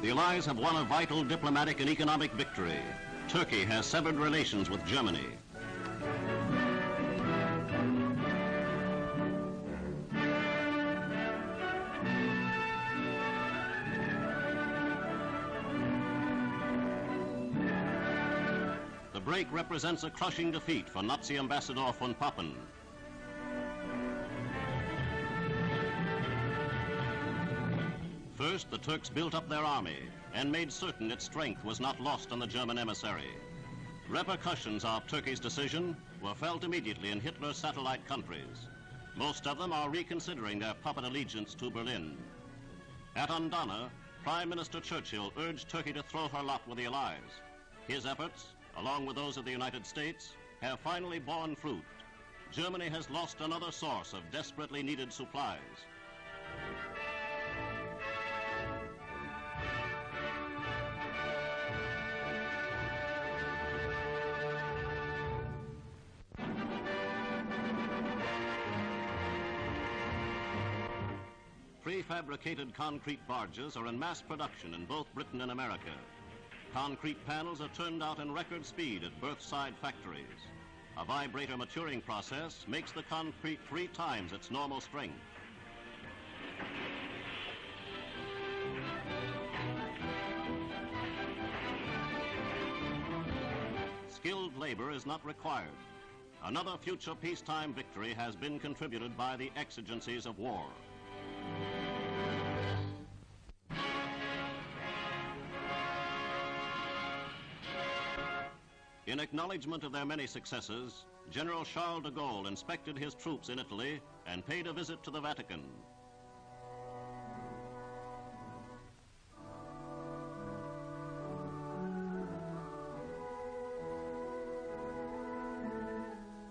The Allies have won a vital diplomatic and economic victory. Turkey has severed relations with Germany. The break represents a crushing defeat for Nazi Ambassador von Papen. First, the Turks built up their army and made certain its strength was not lost on the German emissary. Repercussions of Turkey's decision were felt immediately in Hitler's satellite countries. Most of them are reconsidering their puppet allegiance to Berlin. At Andana, Prime Minister Churchill urged Turkey to throw her lot with the Allies. His efforts, along with those of the United States, have finally borne fruit. Germany has lost another source of desperately needed supplies. Prefabricated concrete barges are in mass production in both Britain and America. Concrete panels are turned out in record speed at berthside factories. A vibrator maturing process makes the concrete 3 times its normal strength. Skilled labor is not required. Another future peacetime victory has been contributed by the exigencies of war. In acknowledgement of their many successes, General Charles de Gaulle inspected his troops in Italy and paid a visit to the Vatican.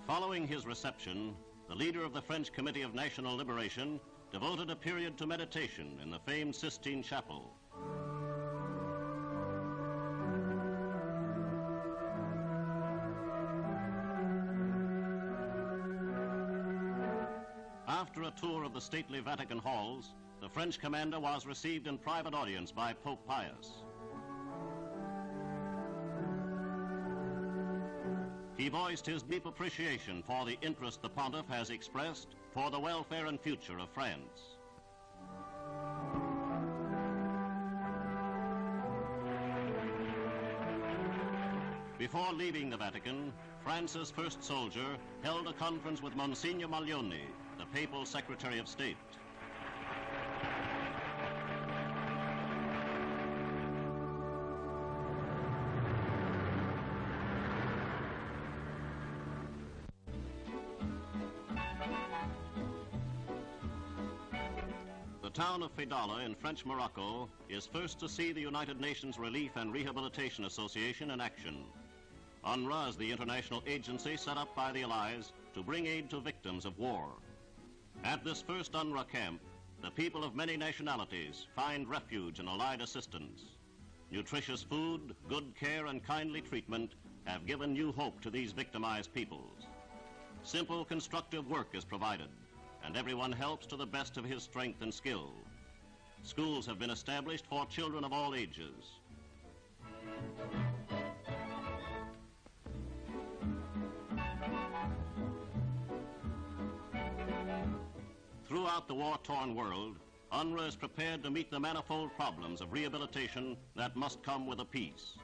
Following his reception, the leader of the French Committee of National Liberation devoted a period to meditation in the famed Sistine Chapel. After a tour of the stately Vatican halls, the French commander was received in private audience by Pope Pius. He voiced his deep appreciation for the interest the pontiff has expressed for the welfare and future of France. Before leaving the Vatican, France's first soldier held a conference with Monsignor Maglione, the Papal Secretary of State. The town of Fedala in French Morocco is first to see the United Nations Relief and Rehabilitation Association in action. UNRRA is the international agency set up by the Allies to bring aid to victims of war. At this first UNRRA camp, the people of many nationalities find refuge and allied assistance. Nutritious food, good care, and kindly treatment have given new hope to these victimized peoples. Simple, constructive work is provided, and everyone helps to the best of his strength and skill. Schools have been established for children of all ages. Throughout the war-torn world, UNRRA is prepared to meet the manifold problems of rehabilitation that must come with a peace.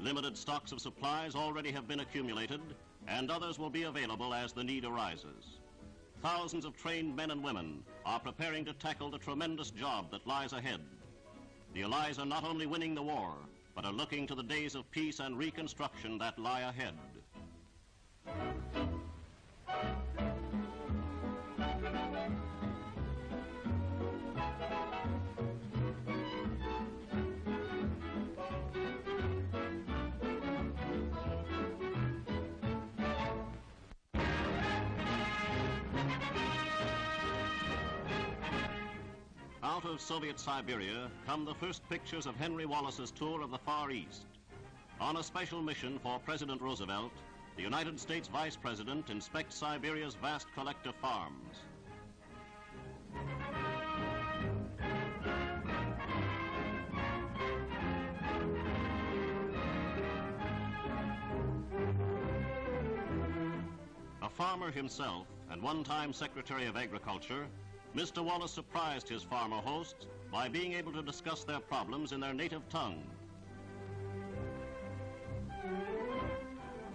Limited stocks of supplies already have been accumulated, and others will be available as the need arises. Thousands of trained men and women are preparing to tackle the tremendous job that lies ahead. The Allies are not only winning the war, but are looking to the days of peace and reconstruction that lie ahead. out of Soviet Siberia come the first pictures of Henry Wallace's tour of the Far East. On a special mission for President Roosevelt, the United States Vice President inspects Siberia's vast collective farms. A farmer himself and one-time Secretary of Agriculture, Mr. Wallace surprised his farmer hosts by being able to discuss their problems in their native tongue.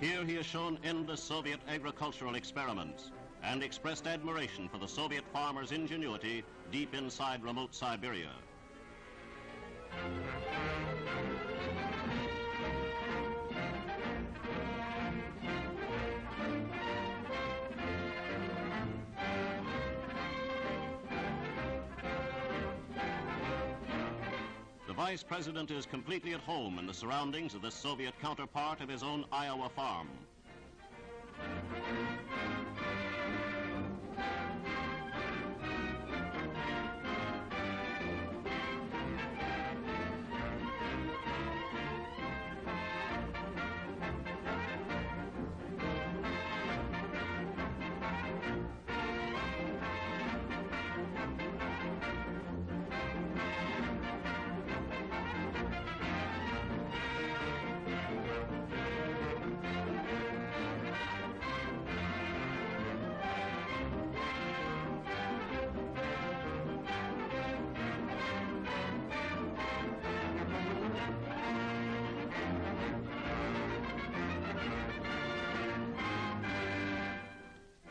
Here he has shown endless Soviet agricultural experiments and expressed admiration for the Soviet farmer's ingenuity deep inside remote Siberia. The Vice President is completely at home in the surroundings of this Soviet counterpart of his own Iowa farm.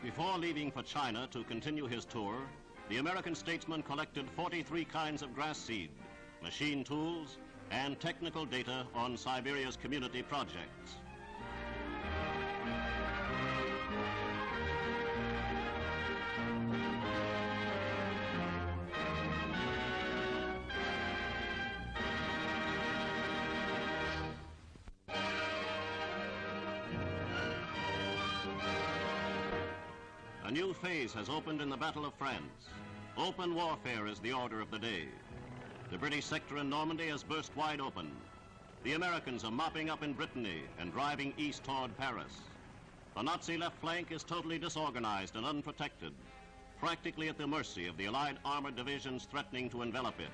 Before leaving for China to continue his tour, the American statesman collected 43 kinds of grass seed, machine tools, and technical data on Siberia's community projects. A new phase has opened in the Battle of France. Open warfare is the order of the day. The British sector in Normandy has burst wide open. The Americans are mopping up in Brittany and driving east toward Paris. The Nazi left flank is totally disorganized and unprotected, practically at the mercy of the Allied armored divisions threatening to envelop it.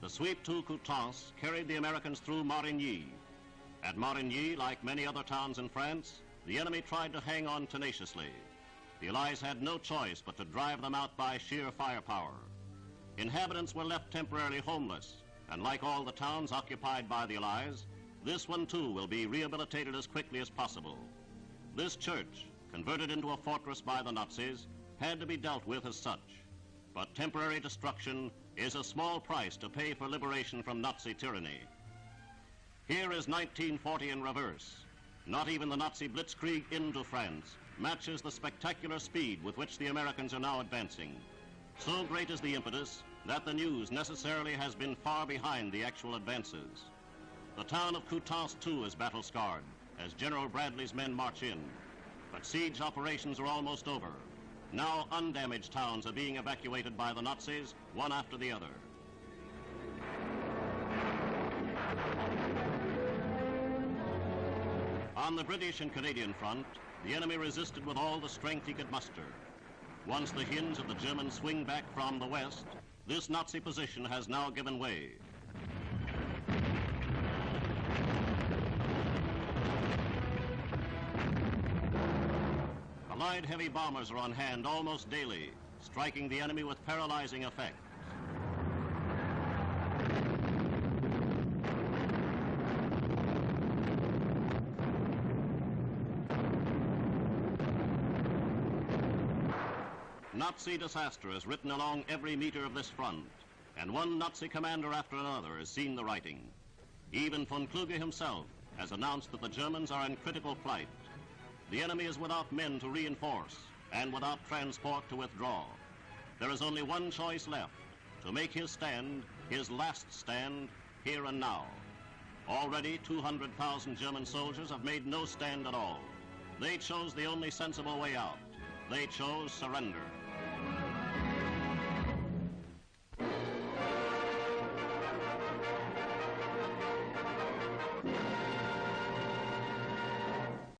The sweep to Coutances carried the Americans through Marigny. At Marigny, like many other towns in France, the enemy tried to hang on tenaciously. The Allies had no choice but to drive them out by sheer firepower. Inhabitants were left temporarily homeless, and like all the towns occupied by the Allies, this one too will be rehabilitated as quickly as possible. This church, converted into a fortress by the Nazis, had to be dealt with as such. But temporary destruction is a small price to pay for liberation from Nazi tyranny. Here is 1940 in reverse. Not even the Nazi blitzkrieg into France matches the spectacular speed with which the Americans are now advancing. So great is the impetus that the news necessarily has been far behind the actual advances. The town of Coutances too is battle-scarred as General Bradley's men march in. But siege operations are almost over. Now undamaged towns are being evacuated by the Nazis, one after the other. On the British and Canadian front, the enemy resisted with all the strength he could muster. Once the hinge of the Germans swing back from the west, this Nazi position has now given way. Allied heavy bombers are on hand almost daily, striking the enemy with paralyzing effect. Nazi disaster is written along every meter of this front, and one Nazi commander after another has seen the writing. Even von Kluge himself has announced that the Germans are in critical plight. The enemy is without men to reinforce and without transport to withdraw. There is only one choice left, to make his stand, his last stand, here and now. Already 200,000 German soldiers have made no stand at all. They chose the only sensible way out. They chose surrender.